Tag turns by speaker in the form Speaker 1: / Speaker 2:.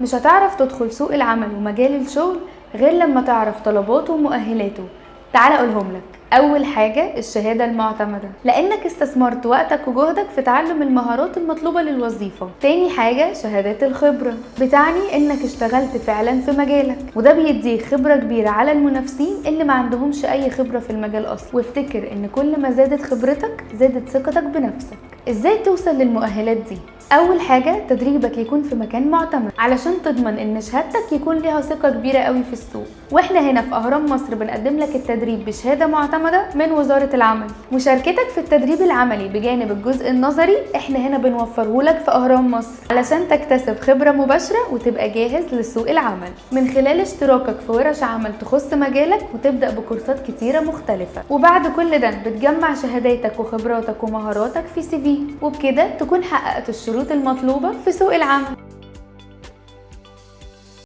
Speaker 1: مش هتعرف تدخل سوق العمل ومجال الشغل غير لما تعرف طلباته ومؤهلاته. تعال اقولهم لك. اول حاجة الشهادة المعتمدة، لانك استثمرت وقتك وجهدك في تعلم المهارات المطلوبة للوظيفة. تاني حاجة شهادات الخبرة، بتعني انك اشتغلت فعلا في مجالك، وده بيديك خبرة كبيرة على المنافسين اللي ما عندهمش اي خبرة في المجال اصلا. وافتكر ان كل ما زادت خبرتك زادت ثقتك بنفسك. ازاي توصل للمؤهلات دي؟ اول حاجة تدريبك يكون في مكان معتمد علشان تضمن ان شهادتك يكون ليها ثقة كبيرة قوي في السوق. واحنا هنا في اهرام مصر بنقدم لك التدريب بشهادة معتمدة من وزارة العمل. مشاركتك في التدريب العملي بجانب الجزء النظري احنا هنا بنوفره لك في اهرام مصر علشان تكتسب خبرة مباشرة وتبقى جاهز لسوق العمل من خلال اشتراكك في ورش عمل تخص مجالك، وتبدأ بكورسات كتيرة مختلفة. وبعد كل ده بتجمع شهاداتك وخبراتك ومهاراتك في CV، وبكده تكون حققت الشروط المطلوبة في سوق العمل.